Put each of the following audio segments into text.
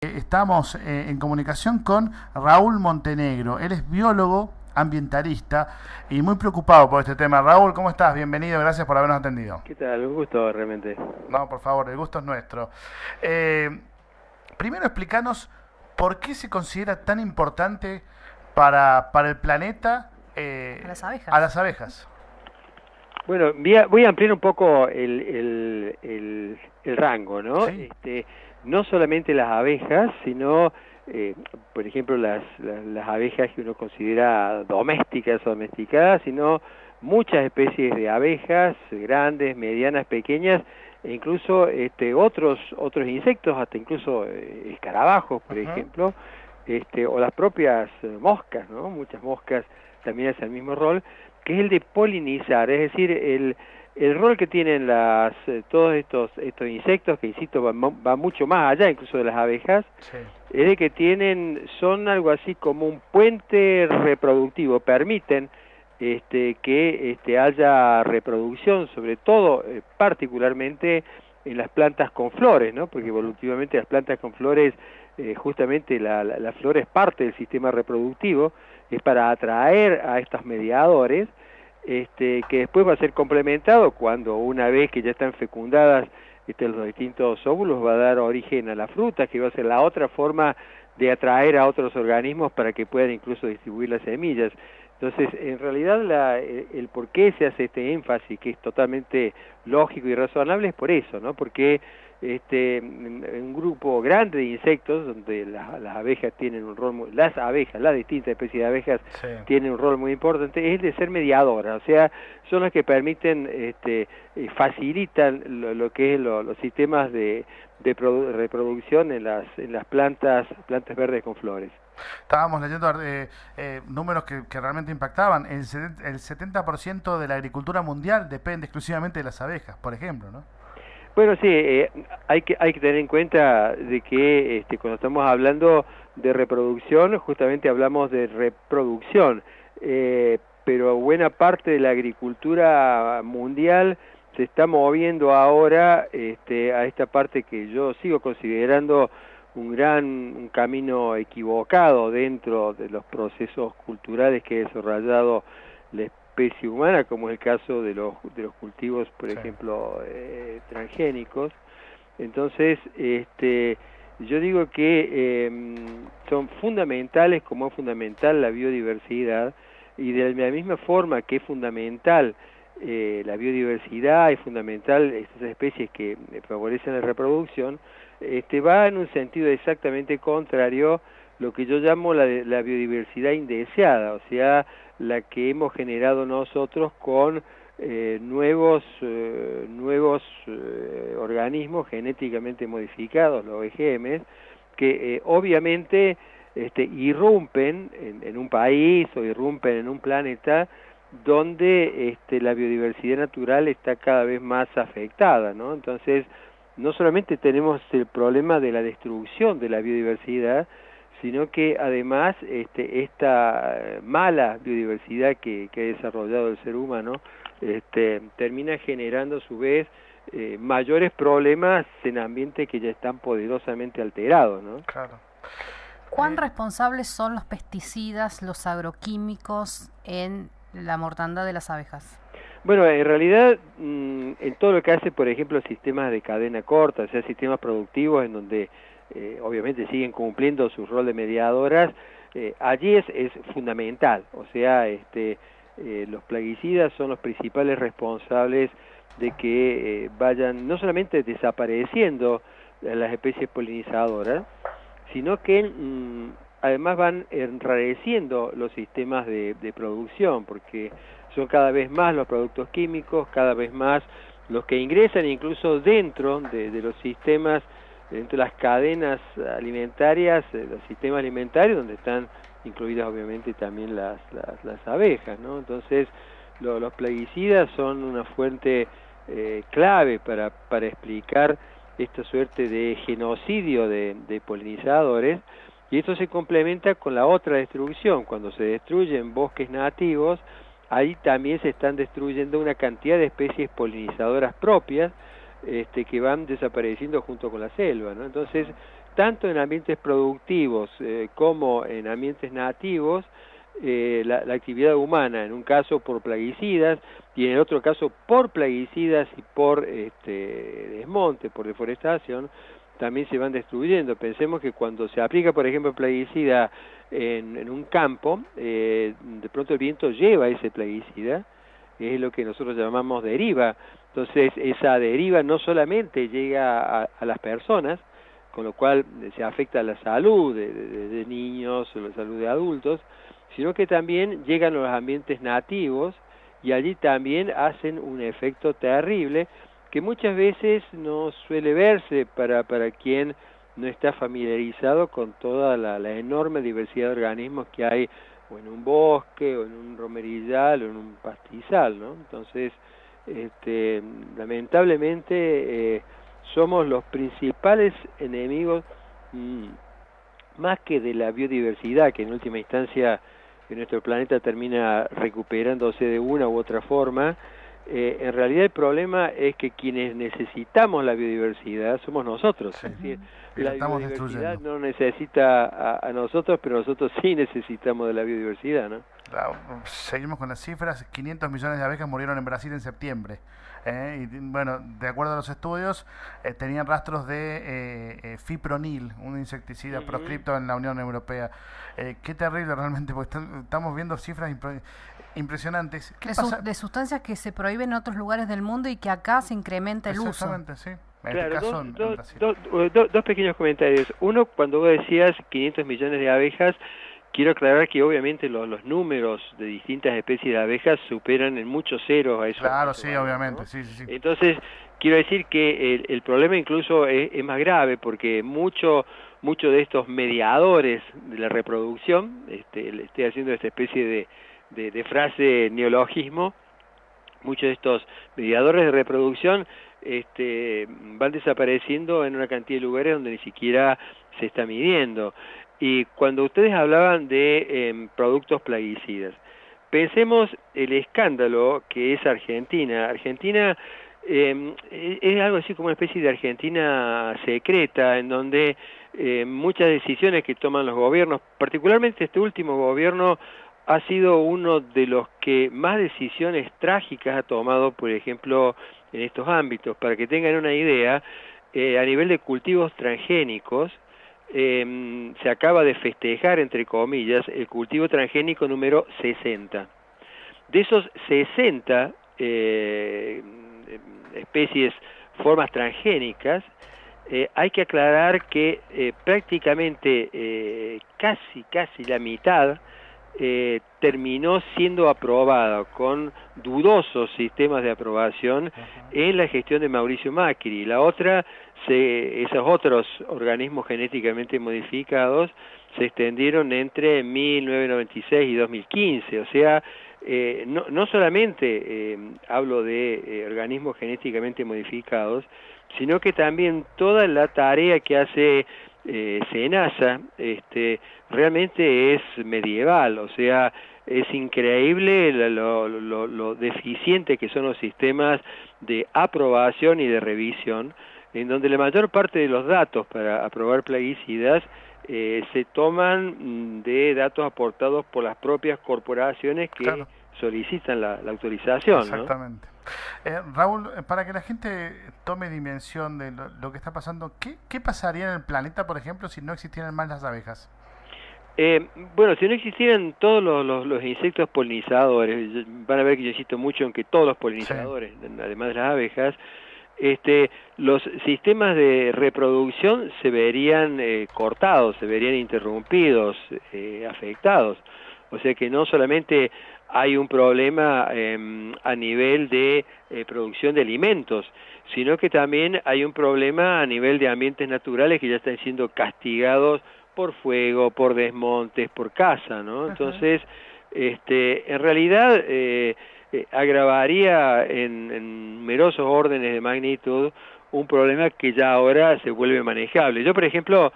Estamos en comunicación con Raúl Montenegro. Él es biólogo, ambientalista y muy preocupado por este tema. Raúl, ¿cómo estás? Bienvenido, gracias por habernos atendido. ¿Qué tal? Un gusto realmente. No, por favor, el gusto es nuestro. Eh, Primero explícanos por qué se considera tan importante para el planeta A las a abejas. las abejas. Bueno, voy a ampliar un poco el rango, ¿no? ¿Sí? No solamente las abejas, sino, eh, por ejemplo, las abejas que uno considera domésticas o domesticadas, sino muchas especies de abejas, grandes, medianas, pequeñas, e incluso otros insectos, hasta incluso escarabajos, por Ujú. ejemplo, o las propias moscas, ¿no? Muchas moscas también hacen el mismo rol, que es el de polinizar, es decir, el rol que tienen todos estos insectos, que insisto, va mucho más allá incluso de las abejas, Sí. es de que son algo así como un puente reproductivo, permiten que haya reproducción, sobre todo, particularmente en las plantas con flores, ¿no? Porque Ujú. evolutivamente las plantas con flores, justamente la flor es parte del sistema reproductivo, es para atraer a estos mediadores, que después va a ser complementado cuando una vez que ya están fecundadas los distintos óvulos va a dar origen a la fruta, que va a ser la otra forma de atraer a otros organismos para que puedan incluso distribuir las semillas. Entonces, en realidad el por qué se hace este énfasis, que es totalmente lógico y razonable, es por eso, ¿no? Porque en un grupo grande de insectos, donde las abejas tienen un rol, las abejas, las distintas especies de abejas Sí. tienen un rol muy importante, es el de ser mediadoras, o sea, son las que permiten, facilitan lo que es los sistemas de reproducción en las plantas verdes con flores. Estábamos leyendo números que realmente impactaban. El 70% de la agricultura mundial depende exclusivamente de las abejas, por ejemplo, ¿no? Bueno, sí, hay que tener en cuenta de que cuando estamos hablando de reproducción, justamente hablamos de reproducción, pero buena parte de la agricultura mundial se está moviendo ahora a esta parte que yo sigo considerando un camino equivocado dentro de los procesos culturales que ha desarrollado la especie humana, como es el caso de los cultivos, por Sí. ejemplo, transgénicos. Entonces, yo digo que son fundamentales, como es fundamental la biodiversidad, y de la misma forma que es fundamental la biodiversidad, es fundamental estas especies que favorecen la reproducción, va en un sentido exactamente contrario lo que yo llamo la biodiversidad indeseada, o sea, la que hemos generado nosotros con nuevos organismos genéticamente modificados, los OGM, que obviamente irrumpen en un país o irrumpen en un planeta donde la biodiversidad natural está cada vez más afectada, ¿no? Entonces, no solamente tenemos el problema de la destrucción de la biodiversidad, sino que además esta mala biodiversidad que ha desarrollado el ser humano termina generando a su vez mayores problemas en ambientes que ya están poderosamente alterados, ¿no? Claro. ¿Cuán responsables son los pesticidas, los agroquímicos en la mortandad de las abejas? Bueno, en realidad, en todo lo que hace, por ejemplo, sistemas de cadena corta, o sea, sistemas productivos en donde obviamente siguen cumpliendo su rol de mediadoras, allí es fundamental, o sea, los plaguicidas son los principales responsables de que vayan no solamente desapareciendo las especies polinizadoras, sino que además van enrareciendo los sistemas de producción, porque son cada vez más los productos químicos, cada vez más los que ingresan incluso dentro de los sistemas, dentro de las cadenas alimentarias, los sistemas alimentarios, donde están incluidas obviamente también las abejas, ¿no? Entonces, los plaguicidas son una fuente clave para explicar esta suerte de genocidio de polinizadores, y esto se complementa con la otra destrucción. Cuando se destruyen bosques nativos, ahí también se están destruyendo una cantidad de especies polinizadoras propias que van desapareciendo junto con la selva, ¿no? Entonces, tanto en ambientes productivos como en ambientes nativos, la actividad humana, en un caso por plaguicidas y en el otro caso por plaguicidas y por desmonte, por deforestación, también se van destruyendo. Pensemos que cuando se aplica, por ejemplo, plaguicida en un campo, de pronto el viento lleva ese plaguicida, es lo que nosotros llamamos deriva. Entonces, esa deriva no solamente llega a las personas, con lo cual se afecta la salud de niños, la salud de adultos, sino que también llegan a los ambientes nativos y allí también hacen un efecto terrible que muchas veces no suele verse para quien no está familiarizado con toda la enorme diversidad de organismos que hay o en un bosque, o en un romerillal, o en un pastizal, ¿no? Entonces, lamentablemente, somos los principales enemigos, más que de la biodiversidad, que en última instancia en nuestro planeta termina recuperándose de una u otra forma. En realidad el problema es que quienes necesitamos la biodiversidad somos nosotros. Sí. Es decir, la biodiversidad no necesita a nosotros, pero nosotros sí necesitamos de la biodiversidad, ¿no? Seguimos con las cifras. 500 millones de abejas murieron en Brasil en septiembre. Y bueno, de acuerdo a los estudios, tenían rastros de fipronil, un insecticida proscripto en la Unión Europea. Qué terrible realmente, porque estamos viendo cifras impresionantes. ¿Qué pasa? De sustancias que se prohíben en otros lugares del mundo y que acá se incrementa el uso. Exactamente, sí. Claro, dos pequeños comentarios. Uno, cuando vos decías 500 millones de abejas, quiero aclarar que obviamente los números de distintas especies de abejas superan en muchos ceros a eso. Claro, sí, obviamente, ¿no? Sí. Entonces, quiero decir que el problema incluso es más grave, porque mucho de estos mediadores de la reproducción, estoy haciendo esta especie de frase neologismo, muchos de estos mediadores de reproducción van desapareciendo en una cantidad de lugares donde ni siquiera se está midiendo. Y cuando ustedes hablaban de productos plaguicidas, pensemos el escándalo que es Argentina. Argentina es algo así como una especie de Argentina secreta, en donde muchas decisiones que toman los gobiernos, particularmente este último gobierno, ha sido uno de los que más decisiones trágicas ha tomado, por ejemplo, en estos ámbitos. Para que tengan una idea, a nivel de cultivos transgénicos, se acaba de festejar, entre comillas, el cultivo transgénico número 60. De esos 60 especies, formas transgénicas, hay que aclarar que prácticamente casi la mitad terminó siendo aprobada con dudosos sistemas de aprobación en la gestión de Mauricio Macri. La otra, esos otros organismos genéticamente modificados se extendieron entre 1996 y 2015, o sea, no solamente hablo de organismos genéticamente modificados, sino que también toda la tarea que hace SENASA realmente es medieval, o sea, es increíble lo deficiente que son los sistemas de aprobación y de revisión, en donde la mayor parte de los datos para aprobar plaguicidas se toman de datos aportados por las propias corporaciones que solicitan la autorización. Exactamente. Raúl, para que la gente tome dimensión de lo que está pasando, ¿qué pasaría en el planeta, por ejemplo, si no existieran más las abejas? Bueno, si no existieran todos los insectos polinizadores, van a ver que yo insisto mucho en que todos los polinizadores, además de las abejas, los sistemas de reproducción se verían cortados, se verían interrumpidos, afectados. O sea que no solamente hay un problema a nivel de producción de alimentos, sino que también hay un problema a nivel de ambientes naturales que ya están siendo castigados por fuego, por desmontes, por caza, ¿no? Entonces, en realidad agravaría en numerosos órdenes de magnitud un problema que ya ahora se vuelve manejable. Yo, por ejemplo,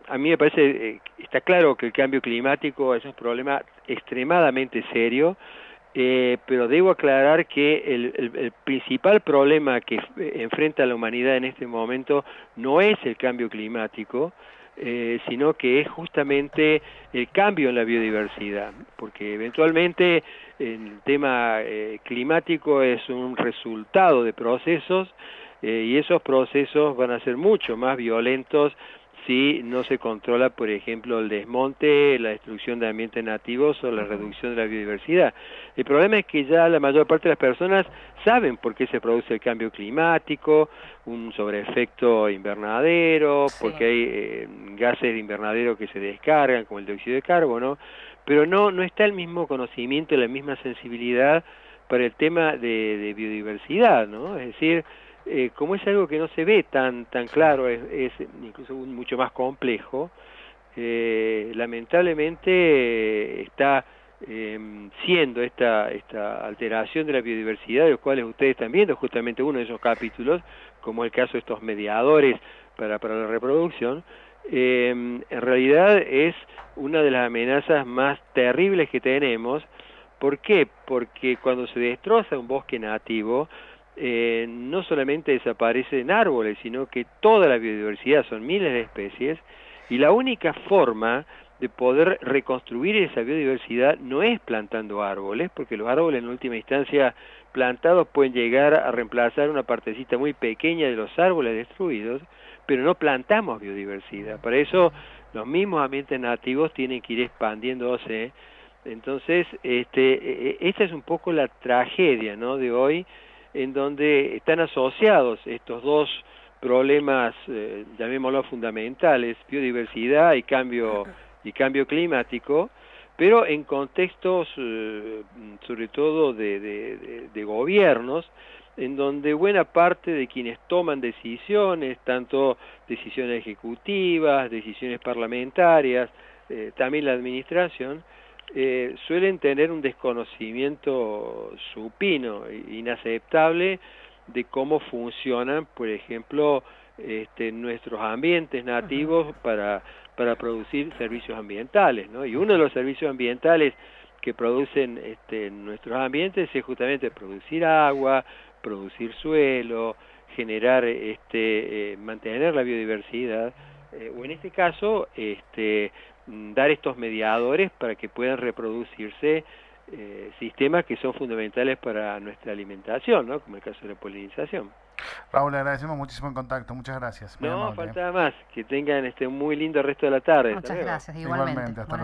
a mí me parece, está claro que el cambio climático es un problema extremadamente serio pero debo aclarar que el principal problema que enfrenta la humanidad en este momento no es el cambio climático, sino que es justamente el cambio en la biodiversidad, porque eventualmente el tema climático es un resultado de procesos y esos procesos van a ser mucho más violentos si no se controla, por ejemplo, el desmonte, la destrucción de ambientes nativos o la reducción de la biodiversidad. El problema es que ya la mayor parte de las personas saben por qué se produce el cambio climático, un sobreefecto invernadero, porque hay gases de invernadero que se descargan, como el dióxido de carbono, pero no está el mismo conocimiento, la misma sensibilidad para el tema de biodiversidad, ¿no? Es decir, como es algo que no se ve tan claro, es incluso mucho más complejo, lamentablemente está siendo esta alteración de la biodiversidad, de los cuales ustedes están viendo justamente uno de esos capítulos, como el caso de estos mediadores para la reproducción, en realidad es una de las amenazas más terribles que tenemos. ¿Por qué? Porque cuando se destroza un bosque nativo, no solamente desaparecen árboles, sino que toda la biodiversidad, son miles de especies, y la única forma de poder reconstruir esa biodiversidad no es plantando árboles, porque los árboles en última instancia plantados pueden llegar a reemplazar una partecita muy pequeña de los árboles destruidos, pero no plantamos biodiversidad. Para eso los mismos ambientes nativos tienen que ir expandiéndose. Entonces, esta es un poco la tragedia, ¿no?, de hoy, en donde están asociados estos dos problemas, llamémoslo fundamentales, biodiversidad y cambio climático, pero en contextos sobre todo de gobiernos, en donde buena parte de quienes toman decisiones, tanto decisiones ejecutivas, decisiones parlamentarias, también la administración, suelen tener un desconocimiento supino, inaceptable, de cómo funcionan, por ejemplo, nuestros ambientes nativos para producir servicios ambientales, ¿no? Y uno de los servicios ambientales que producen nuestros ambientes es justamente producir agua, producir suelo, generar, mantener la biodiversidad, o en este caso, dar estos mediadores para que puedan reproducirse sistemas que son fundamentales para nuestra alimentación, ¿no?, como el caso de la polinización. Raúl, le agradecemos muchísimo el contacto, muchas gracias. No, faltaba más. Que tengan un muy lindo resto de la tarde. Muchas gracias, igualmente. Hasta luego.